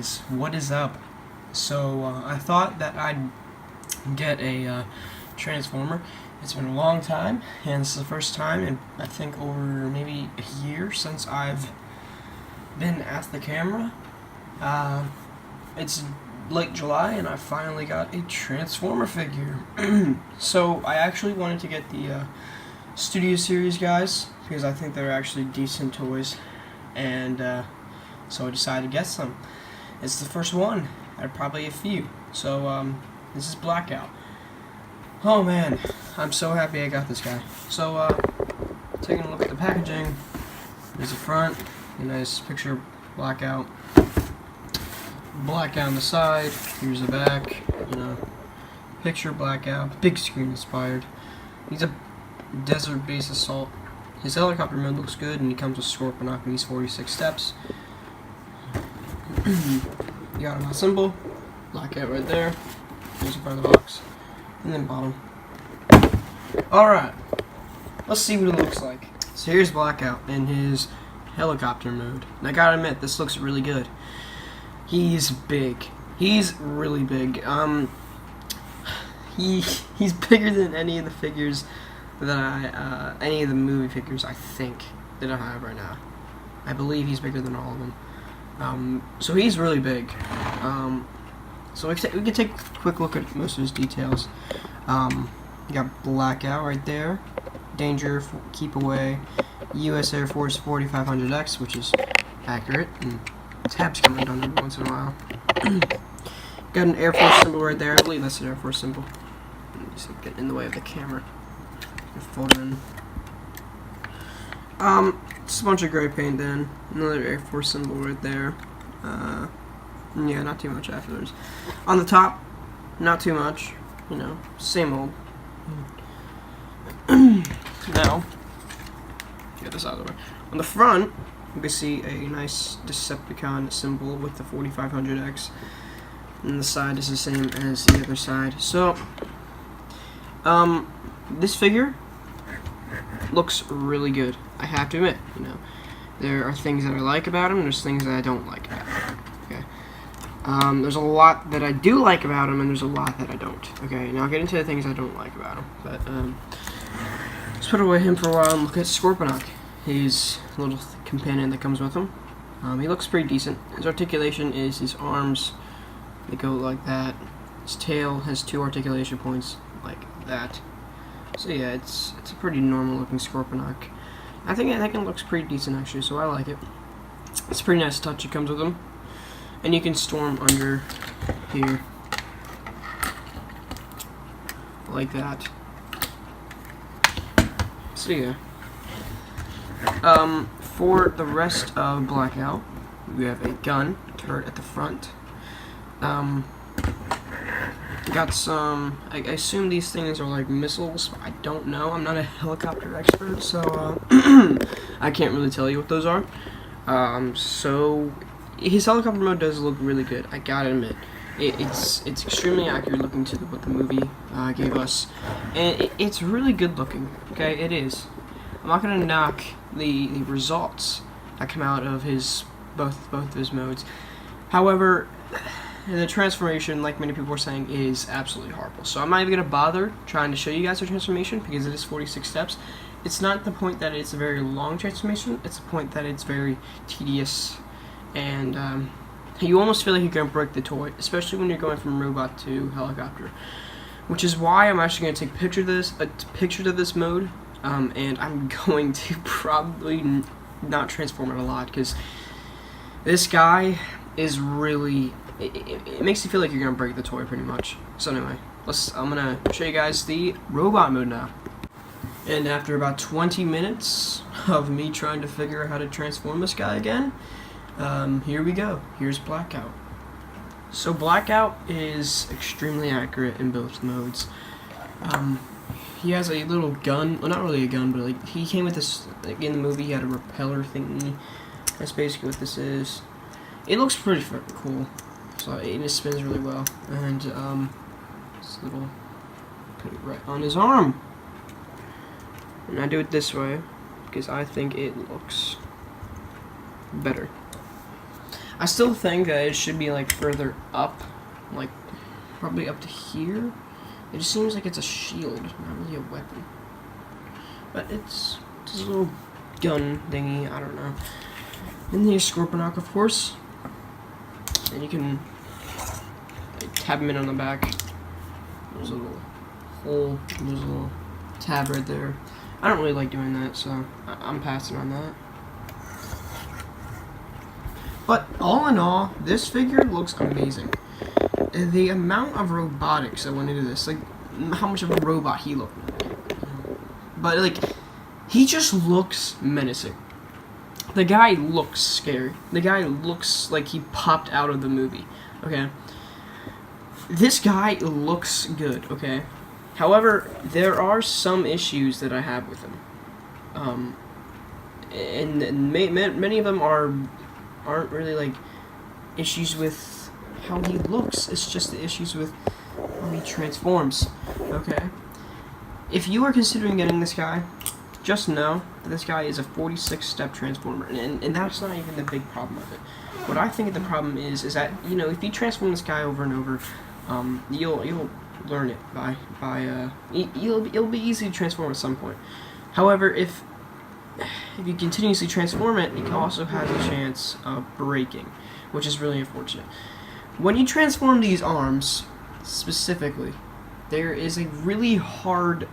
guys, what is up? So I thought that I'd get a transformer. It's been a long time, and this is the first time in I think over maybe a year since I've been at the camera. It's late July and I finally got a transformer figure. So I actually wanted to get the Studio Series guys because I think they're actually decent toys, and so I decided to get some. It's the first one out of probably a few. So this is Blackout. Oh man, I'm so happy I got this guy. So taking a look at the packaging, there's the front, a nice picture of Blackout. Blackout on the side, here's the back, picture Blackout, big screen inspired. He's a desert base assault. His helicopter mode looks good, and he comes with Scorpion and these 46 steps. You got my symbol, Blackout right there, here's the front of the box, and then bottom. Alright, let's see what it looks like. So here's Blackout in his helicopter mode. And I gotta admit, this looks really good. He's big. He's really big. He's bigger than any of the figures that any of the movie figures I think that I have right now. I believe he's bigger than all of them. So he's really big. So we can take a quick look at most of his details. You got Blackout right there. Danger, keep away. U.S. Air Force 4500X, which is accurate. And tabs come undone every once in a while. Got an Air Force symbol right there. I believe that's an Air Force symbol. Just get in the way of the camera. Fold it in. Just a bunch of gray paint then. Another Air Force symbol right there. Yeah, not too much afterwards. On the top, not too much. Same old. Now, get this out of the way. On the front, you can see a nice Decepticon symbol with the 4500X. And the side is the same as the other side. So, this figure looks really good. I have to admit, there are things that I like about him, and there's things that I don't like about him. Okay. There's a lot that I do like about him, and there's a lot that I don't. Okay, now I'll get into the things I don't like about him. But let's put away him for a while and look at Scorponok, his little companion that comes with him. He looks pretty decent. His articulation is his arms. They go like that. His tail has 2 articulation points like that. So yeah, it's a pretty normal looking Scorponok. I think it looks pretty decent actually, so I like it. It's a pretty nice touch that comes with him. And you can store him under here. Like that. So yeah. For the rest of Blackout, we have a gun, turret at the front. Got some, I assume these things are like missiles. I don't know. I'm not a helicopter expert, so I can't really tell you what those are. So his helicopter mode does look really good. I gotta admit, it's extremely accurate looking to what the movie gave us, and it's really good looking. Okay, it is. I'm not gonna knock the results that come out of his both of his modes. However, the transformation, like many people were saying, is absolutely horrible. So I'm not even going to bother trying to show you guys the transformation because it is 46 steps. It's not the point that it's a very long transformation. It's the point that it's very tedious. And you almost feel like you're going to break the toy, especially when you're going from robot to helicopter. Which is why I'm actually going to take a picture of this mode. And I'm going to probably not transform it a lot because this guy is really... It makes you feel like you're gonna break the toy pretty much. So anyway, I'm gonna show you guys the robot mode now. And after about 20 minutes of me trying to figure out how to transform this guy again, here we go. Here's Blackout. So Blackout is extremely accurate in both modes. He has a little gun. Well, not really a gun, but like he came with this. Like in the movie, he had a repeller thingy. That's basically what this is. It looks pretty cool. So it just spins really well, and this little, put it right on his arm, and I do it this way because I think it looks better. I still think that it should be like further up, like probably up to here. It just seems like it's a shield, not really a weapon. But it's just a little gun thingy, I don't know. And then you Scorponok, of course. And you can like, tab him in on the back. There's a little hole, there's a little tab right there. I don't really like doing that, so I'm passing on that. But all in all, this figure looks amazing. The amount of robotics that went into this, like how much of a robot he looked like. But like, he just looks menacing. The guy looks scary. The guy looks like he popped out of the movie. Okay. This guy looks good. Okay. However, there are some issues that I have with him. And many of them aren't really like issues with how he looks. It's just the issues with how he transforms. Okay. If you are considering getting this guy, just know that this guy is a 46-step transformer, and that's not even the big problem of it. What I think the problem is that, you know, if you transform this guy over and over, you'll learn it it'll be easy to transform at some point. However, if you continuously transform it, it also has a chance of breaking, which is really unfortunate. When you transform these arms, specifically, there is a really hard,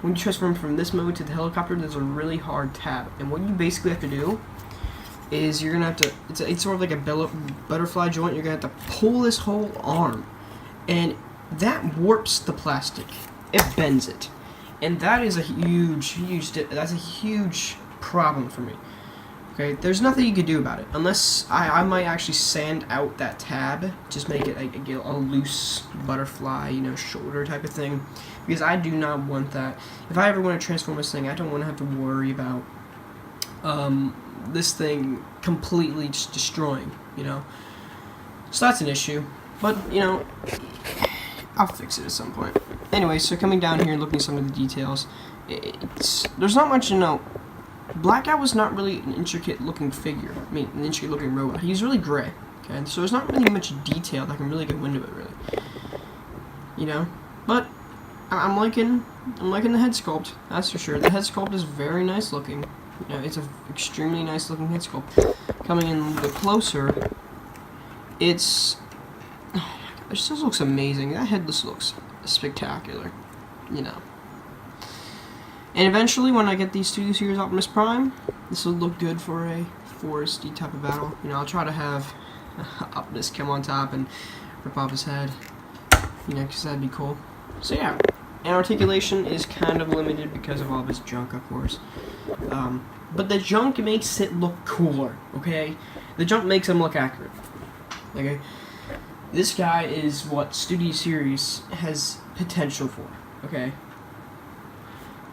when you transform from this mode to the helicopter, there's a really hard tab. And what you basically have to do is you're going to have to, it's sort of like a butterfly joint, you're going to have to pull this whole arm. And that warps the plastic. It bends it. And that is a that's a huge problem for me. Okay, there's nothing you can do about it, unless I might actually sand out that tab, just make it like a loose butterfly, you know, shoulder type of thing, because I do not want that. If I ever want to transform this thing, I don't want to have to worry about this thing completely just destroying, you know. So that's an issue, but you know, I'll fix it at some point. Anyway, so coming down here and looking at some of the details, there's not much to know. Blackout was not really an intricate looking figure. I mean, an intricate looking robot. He's really gray. Okay, so there's not really much detail that can really go into it, really. You know, but I'm liking the head sculpt. That's for sure. The head sculpt is very nice looking. You know, it's an extremely nice looking head sculpt. Coming in a little bit closer, it's oh my God, it just looks amazing. That head just looks spectacular. You know. And eventually, when I get these Studio Series Optimus Prime, this will look good for a foresty type of battle. You know, I'll try to have Optimus come on top and rip off his head. You know, because that'd be cool. So yeah, and articulation is kind of limited because of all this junk, of course. But the junk makes it look cooler, okay? The junk makes him look accurate. Okay? This guy is what Studio Series has potential for, okay?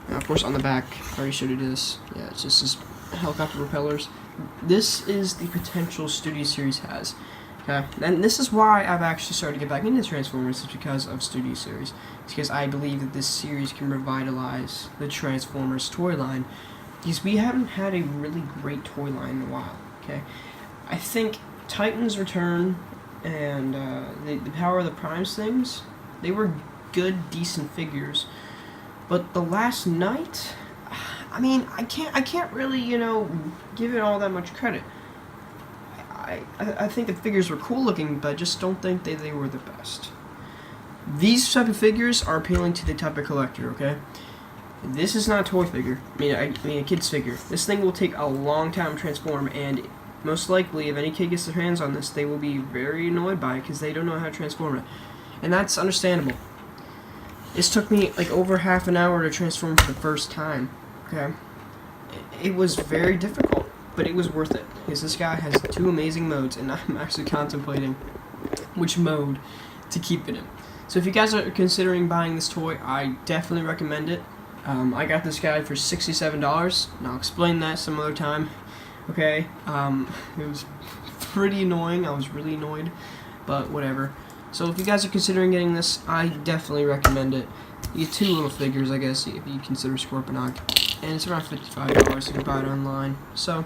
Now, of course, on the back, I already showed you this. Yeah, it's just this helicopter propellers. This is the potential Studio Series has. Okay, and this is why I've actually started to get back into Transformers, is because of Studio Series. It's because I believe that this series can revitalize the Transformers toy line, because we haven't had a really great toy line in a while. Okay, I think Titan's Return and the Power of the Primes things, they were good, decent figures. But the Last Night, I mean, I can't really, you know, give it all that much credit. I think the figures were cool looking, but I just don't think they were the best. These type of figures are appealing to the type of collector, okay? This is not a toy figure. I mean a kid's figure. This thing will take a long time to transform, and most likely, if any kid gets their hands on this, they will be very annoyed by it because they don't know how to transform it. And that's understandable. This took me like over half an hour to transform for the first time, okay? It was very difficult, but it was worth it, because this guy has 2 amazing modes, and I'm actually contemplating which mode to keep it in. So if you guys are considering buying this toy, I definitely recommend it. I got this guy for $67, and I'll explain that some other time, okay? It was pretty annoying. I was really annoyed, but whatever. So if you guys are considering getting this, I definitely recommend it. You get 2 little figures, I guess, if you consider Scorponok, and it's around $55 if you buy it online. So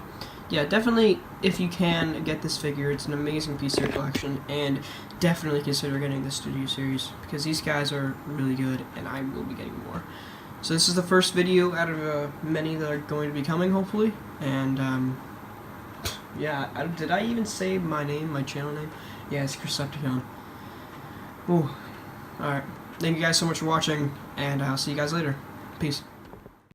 yeah, definitely, if you can, get this figure. It's an amazing piece of your collection, and definitely consider getting the Studio Series, because these guys are really good, and I will be getting more. So this is the first video out of many that are going to be coming, hopefully, and, yeah, did I even say my name, my channel name? Yeah, it's Chrycepticon. Ooh. Alright. Thank you guys so much for watching, and I'll see you guys later. Peace.